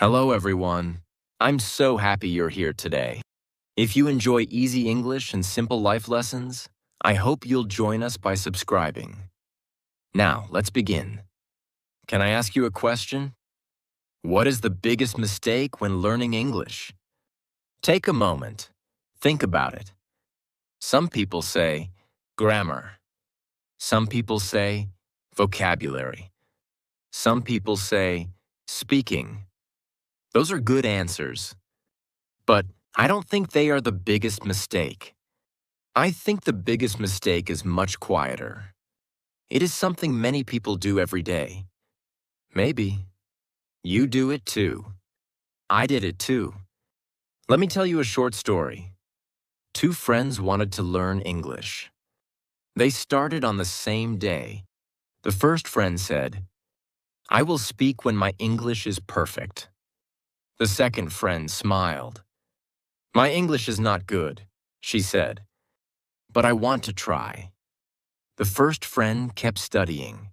Hello, everyone. I'm so happy you're here today. If you enjoy easy English and simple life lessons, I hope you'll join us by subscribing. Now, let's begin. Can I ask you a question? What is the biggest mistake when learning English? Take a moment. Think about it. Some people say grammar. Some people say vocabulary. Some people say speaking. Those are good answers. But I don't think they are the biggest mistake. I think the biggest mistake is much quieter. It is something many people do every day. Maybe you do it too. I did it too. Let me tell you a short story. Two friends wanted to learn English. They started on the same day. The first friend said, "I will speak when my English is perfect." The second friend smiled. "My English is not good," she said, "but I want to try." The first friend kept studying.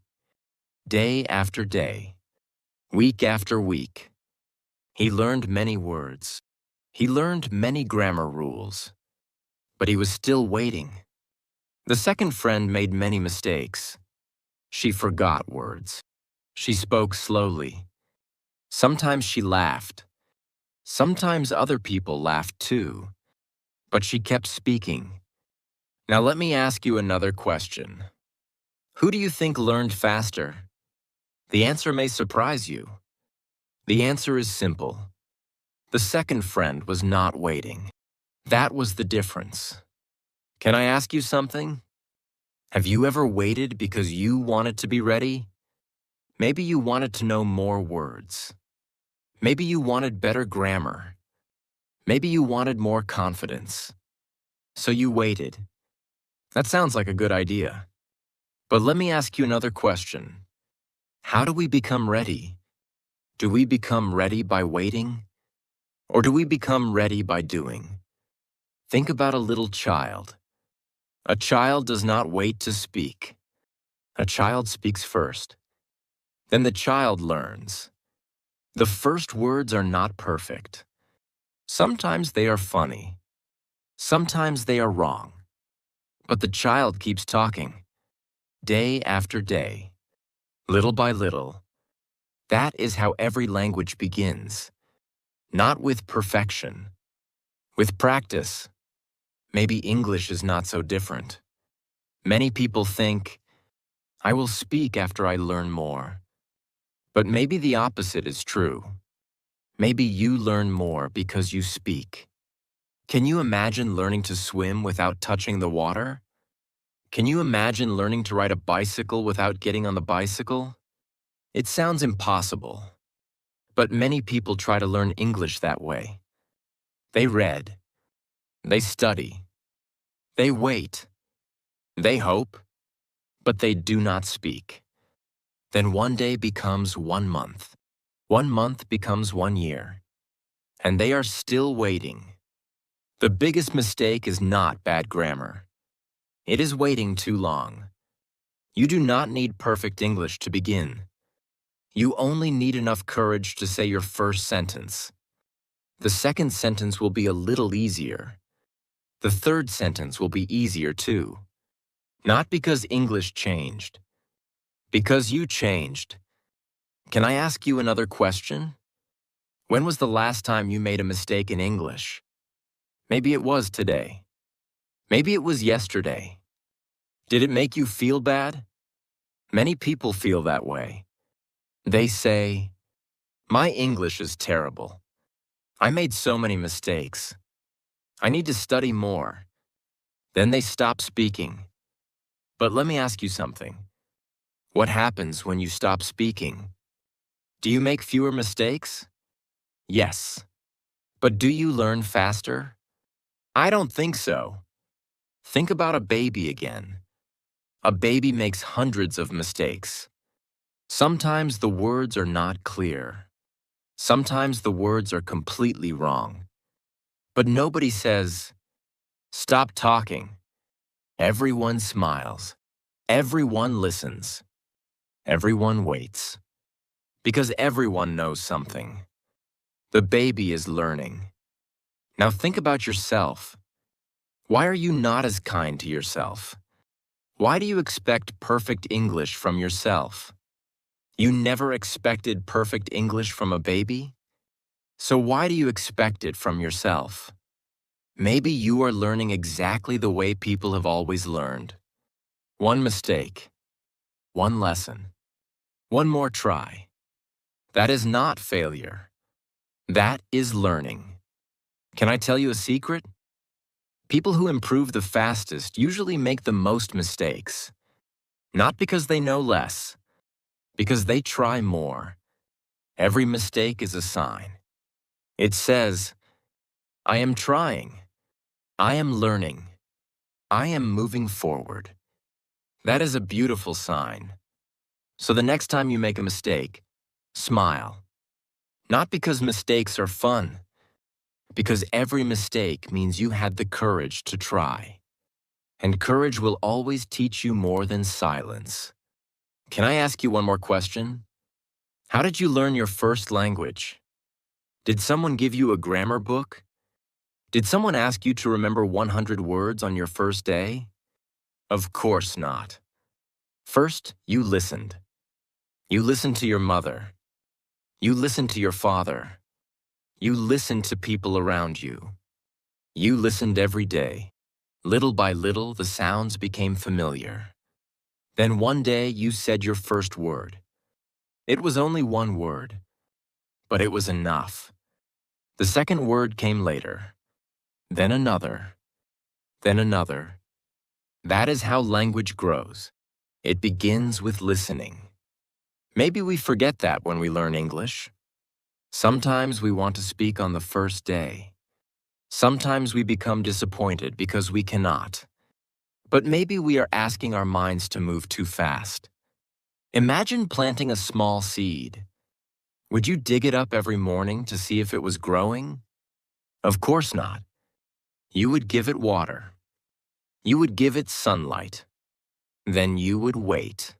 Day after day, week after week. He learned many words. He learned many grammar rules. But he was still waiting. The second friend made many mistakes. She forgot words. She spoke slowly. Sometimes she laughed. Sometimes other people laughed too. But she kept speaking. Now let me ask you another question. Who do you think learned faster? The answer may surprise you. The answer is simple. The second friend was not waiting. That was the difference. Can I ask you something? Have you ever waited because you wanted to be ready? Maybe you wanted to know more words. Maybe you wanted better grammar. Maybe you wanted more confidence. So you waited. That sounds like a good idea. But let me ask you another question. How do we become ready? Do we become ready by waiting? Or do we become ready by doing? Think about a little child. A child does not wait to speak. A child speaks first. Then the child learns. The first words are not perfect. Sometimes they are funny. Sometimes they are wrong. But the child keeps talking. Day after day. Little by little. That is how every language begins. Not with perfection. With practice. Maybe English is not so different. Many people think, I will speak after I learn more. But maybe the opposite is true. Maybe you learn more because you speak. Can you imagine learning to swim without touching the water? Can you imagine learning to ride a bicycle without getting on the bicycle? It sounds impossible. But many people try to learn English that way. They read. They study. They wait. They hope. But they do not speak. Then one day becomes 1 month. 1 month becomes 1 year. And they are still waiting. The biggest mistake is not bad grammar. It is waiting too long. You do not need perfect English to begin. You only need enough courage to say your first sentence. The second sentence will be a little easier. The third sentence will be easier too. Not because English changed. Because you changed. Can I ask you another question? When was the last time you made a mistake in English? Maybe it was today. Maybe it was yesterday. Did it make you feel bad? Many people feel that way. They say, my English is terrible. I made so many mistakes. I need to study more. Then they stop speaking. But let me ask you something. What happens when you stop speaking? Do you make fewer mistakes? Yes. But do you learn faster? I don't think so. Think about a baby again. A baby makes hundreds of mistakes. Sometimes the words are not clear. Sometimes the words are completely wrong. But nobody says, stop talking. Everyone smiles. Everyone listens. Everyone waits. Because everyone knows something. The baby is learning. Now think about yourself. Why are you not as kind to yourself? Why do you expect perfect English from yourself? You never expected perfect English from a baby? So why do you expect it from yourself? Maybe you are learning exactly the way people have always learned. One mistake, one lesson, one more try. That is not failure. That is learning. Can I tell you a secret? People who improve the fastest usually make the most mistakes. Not because they know less, because they try more. Every mistake is a sign. It says, I am trying. I am learning. I am moving forward. That is a beautiful sign. So the next time you make a mistake, smile. Not because mistakes are fun, because every mistake means you had the courage to try. And courage will always teach you more than silence. Can I ask you one more question? How did you learn your first language? Did someone give you a grammar book? Did someone ask you to remember 100 words on your first day? Of course not. First, you listened. You listened to your mother. You listened to your father. You listened to people around you. You listened every day. Little by little, the sounds became familiar. Then one day, you said your first word. It was only one word, but it was enough. The second word came later. Then another. Then another. That is how language grows. It begins with listening. Maybe we forget that when we learn English. Sometimes we want to speak on the first day. Sometimes we become disappointed because we cannot. But maybe we are asking our minds to move too fast. Imagine planting a small seed. Would you dig it up every morning to see if it was growing? Of course not. You would give it water. You would give it sunlight. Then you would wait.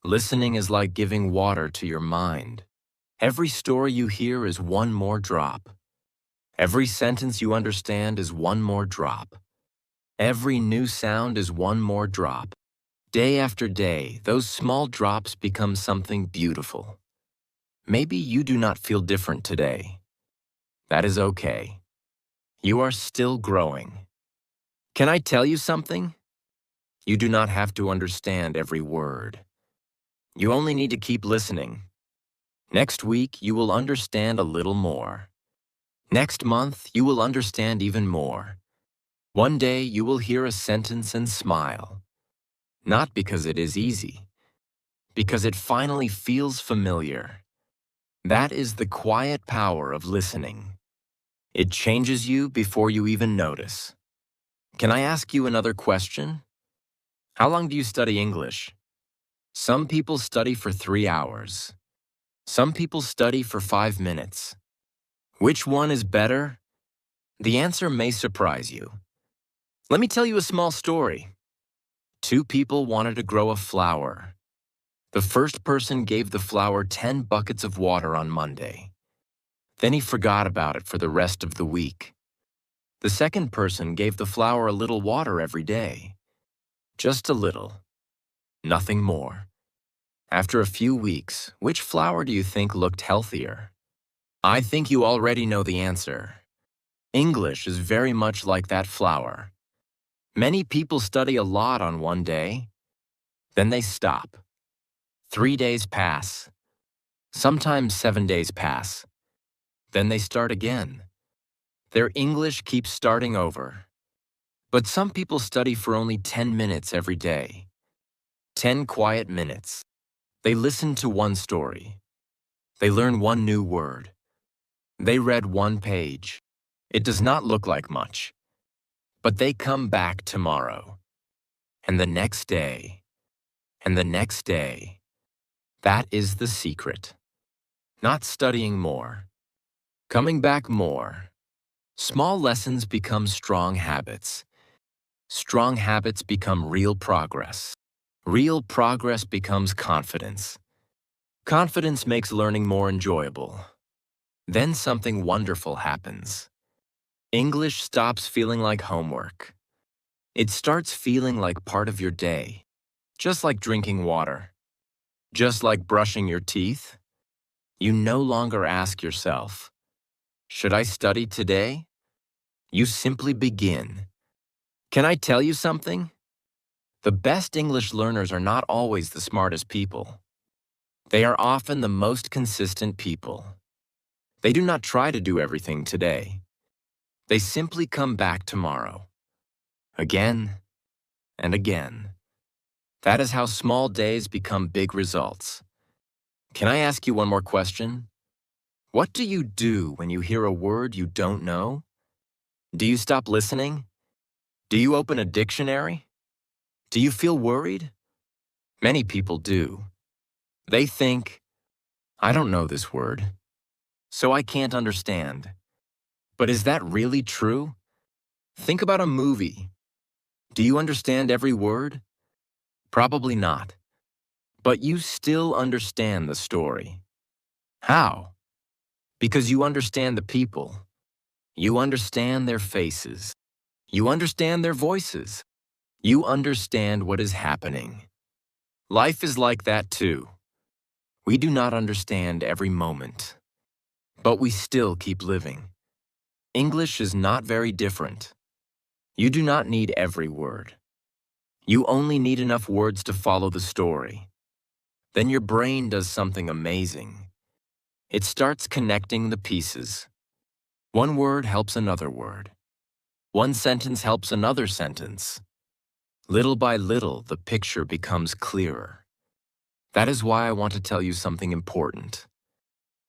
Listening is like giving water to your mind. Every story you hear is one more drop. Every sentence you understand is one more drop. Every new sound is one more drop. Day after day, those small drops become something beautiful. Maybe you do not feel different today. That is okay. You are still growing. Can I tell you something? You do not have to understand every word. You only need to keep listening. Next week, you will understand a little more. Next month, you will understand even more. One day, you will hear a sentence and smile. Not because it is easy, because it finally feels familiar. That is the quiet power of listening. It changes you before you even notice. Can I ask you another question? How long do you study English? Some people study for 3 hours. Some people study for 5 minutes. Which one is better? The answer may surprise you. Let me tell you a small story. 2 people wanted to grow a flower. The first person gave the flower 10 buckets of water on Monday. Then he forgot about it for the rest of the week. The second person gave the flower a little water every day. Just a little. Nothing more. After a few weeks, which flower do you think looked healthier? I think you already know the answer. English is very much like that flower. Many people study a lot on one day. Then they stop. 3 days pass. Sometimes 7 days pass. Then they start again. Their English keeps starting over. But some people study for only 10 minutes every day. 10 quiet minutes. They listen to one story. They learn one new word. They read one page. It does not look like much. But they come back tomorrow. And the next day. And the next day. That is the secret. Not studying more. Coming back more. Small lessons become strong habits. Strong habits become real progress. Real progress becomes confidence. Confidence makes learning more enjoyable. Then something wonderful happens. English stops feeling like homework. It starts feeling like part of your day, just like drinking water, just like brushing your teeth. You no longer ask yourself, should I study today? You simply begin. Can I tell you something? The best English learners are not always the smartest people. They are often the most consistent people. They do not try to do everything today. They simply come back tomorrow. Again and again. That is how small days become big results. Can I ask you one more question? What do you do when you hear a word you don't know? Do you stop listening? Do you open a dictionary? Do you feel worried? Many people do. They think, I don't know this word, so I can't understand. But is that really true? Think about a movie. Do you understand every word? Probably not. But you still understand the story. How? Because you understand the people. You understand their faces. You understand their voices. You understand what is happening. Life is like that too. We do not understand every moment, but we still keep living. English is not very different. You do not need every word. You only need enough words to follow the story. Then your brain does something amazing. It starts connecting the pieces. One word helps another word. One sentence helps another sentence. Little by little, the picture becomes clearer. That is why I want to tell you something important.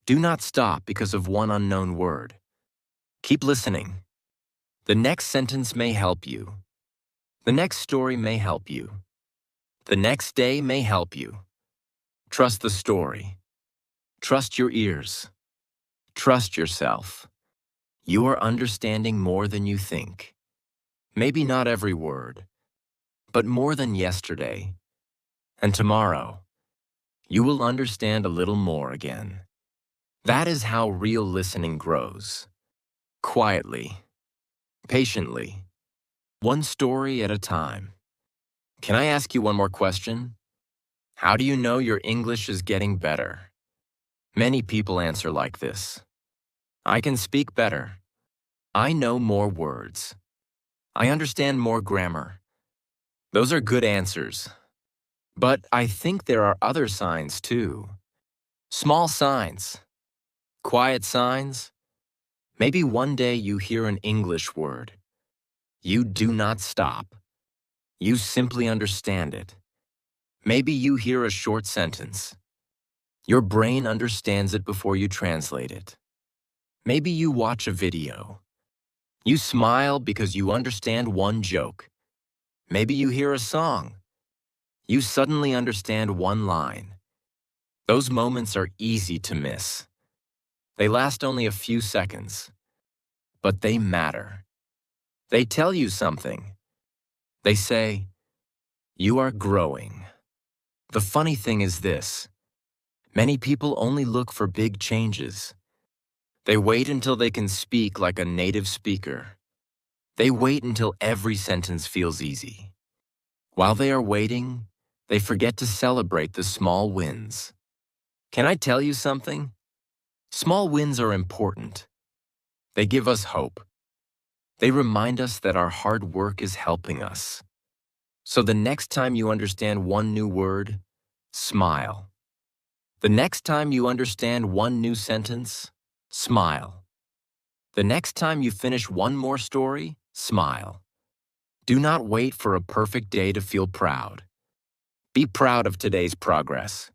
Do not stop because of one unknown word. Keep listening. The next sentence may help you. The next story may help you. The next day may help you. Trust the story. Trust your ears. Trust yourself. You are understanding more than you think. Maybe not every word, but more than yesterday. And tomorrow, you will understand a little more again. That is how real listening grows. Quietly, patiently, one story at a time. Can I ask you one more question? How do you know your English is getting better? Many people answer like this. I can speak better. I know more words. I understand more grammar. Those are good answers. But I think there are other signs too. Small signs. Quiet signs. Maybe one day you hear an English word. You do not stop. You simply understand it. Maybe you hear a short sentence. Your brain understands it before you translate it. Maybe you watch a video. You smile because you understand one joke. Maybe you hear a song. You suddenly understand one line. Those moments are easy to miss. They last only a few seconds, but they matter. They tell you something. They say, you are growing. The funny thing is this. Many people only look for big changes. They wait until they can speak like a native speaker. They wait until every sentence feels easy. While they are waiting, they forget to celebrate the small wins. Can I tell you something? Small wins are important. They give us hope. They remind us that our hard work is helping us. So the next time you understand one new word, smile. The next time you understand one new sentence, smile. The next time you finish one more story, smile. Do not wait for a perfect day to feel proud. Be proud of today's progress.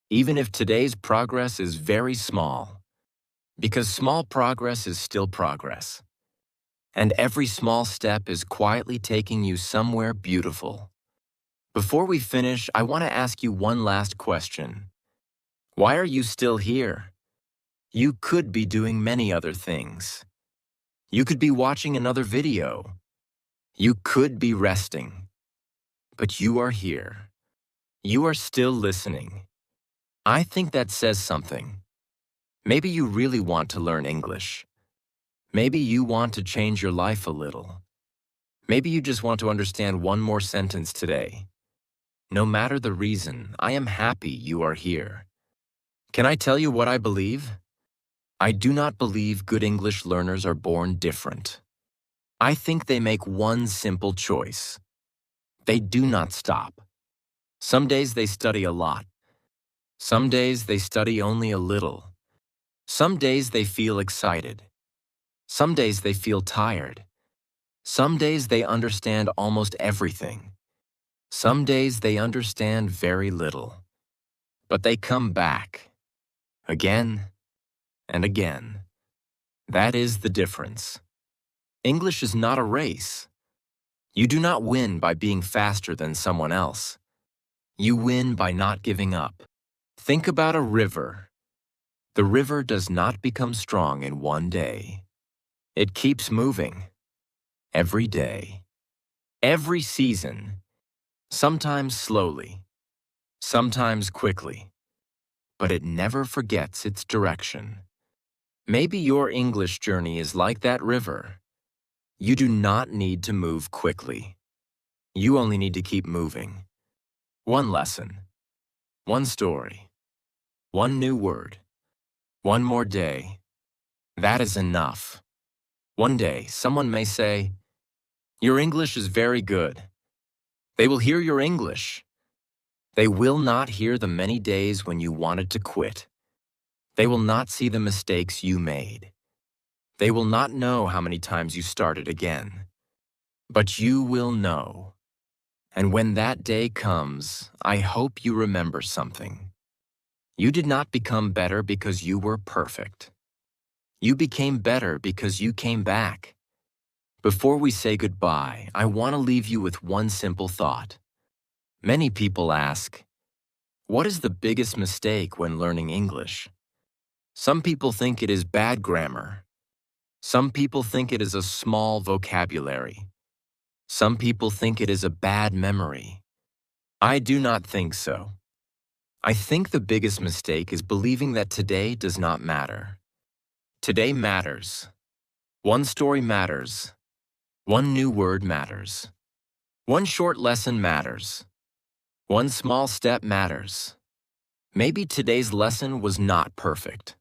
Even if today's progress is very small, because small progress is still progress. And every small step is quietly taking you somewhere beautiful. Before we finish, I want to ask you one last question. Why are you still here? You could be doing many other things. You could be watching another video. You could be resting. But you are here. You are still listening. I think that says something. Maybe you really want to learn English. Maybe you want to change your life a little. Maybe you just want to understand one more sentence today. No matter the reason, I am happy you are here. Can I tell you what I believe? I do not believe good English learners are born different. I think they make one simple choice. They do not stop. Some days they study a lot. Some days they study only a little. Some days they feel excited. Some days they feel tired. Some days they understand almost everything. Some days they understand very little. But they come back. Again and again. That is the difference. English is not a race. You do not win by being faster than someone else. You win by not giving up. Think about a river. The river does not become strong in one day. It keeps moving. Every day. Every season. Sometimes slowly. Sometimes quickly. But it never forgets its direction. Maybe your English journey is like that river. You do not need to move quickly. You only need to keep moving. One lesson. One story. One new word. One more day. That is enough. One day, someone may say, "Your English is very good." They will hear your English. They will not hear the many days when you wanted to quit. They will not see the mistakes you made. They will not know how many times you started again. But you will know. And when that day comes, I hope you remember something. You did not become better because you were perfect. You became better because you came back. Before we say goodbye, I want to leave you with one simple thought. Many people ask, what is the biggest mistake when learning English? Some people think it is bad grammar. Some people think it is a small vocabulary. Some people think it is a bad memory. I do not think so. I think the biggest mistake is believing that today does not matter. Today matters. One story matters. One new word matters. One short lesson matters. One small step matters. Maybe today's lesson was not perfect.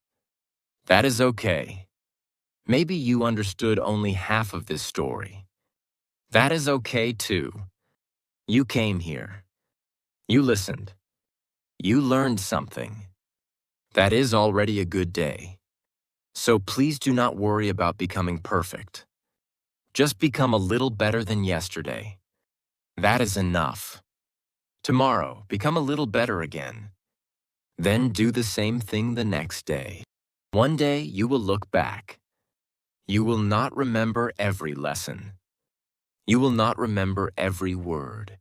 That is okay. Maybe you understood only half of this story. That is okay too. You came here. You listened. You learned something. That is already a good day. So please do not worry about becoming perfect. Just become a little better than yesterday. That is enough. Tomorrow, become a little better again. Then do the same thing the next day. One day you will look back. You will not remember every lesson. You will not remember every word.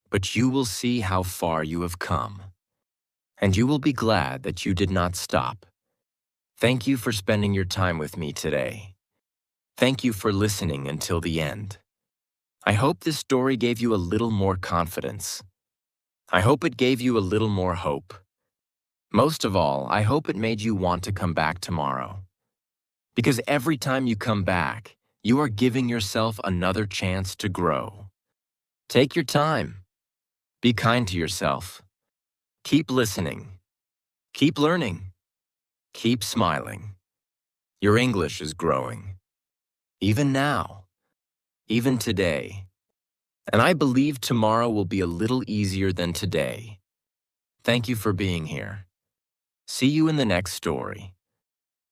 But you will see how far you have come. And you will be glad that you did not stop. Thank you for spending your time with me today. Thank you for listening until the end. I hope this story gave you a little more confidence. I hope it gave you a little more hope. Most of all, I hope it made you want to come back tomorrow. Because every time you come back, you are giving yourself another chance to grow. Take your time. Be kind to yourself. Keep listening. Keep learning. Keep smiling. Your English is growing. Even now. Even today. And I believe tomorrow will be a little easier than today. Thank you for being here. See you in the next story.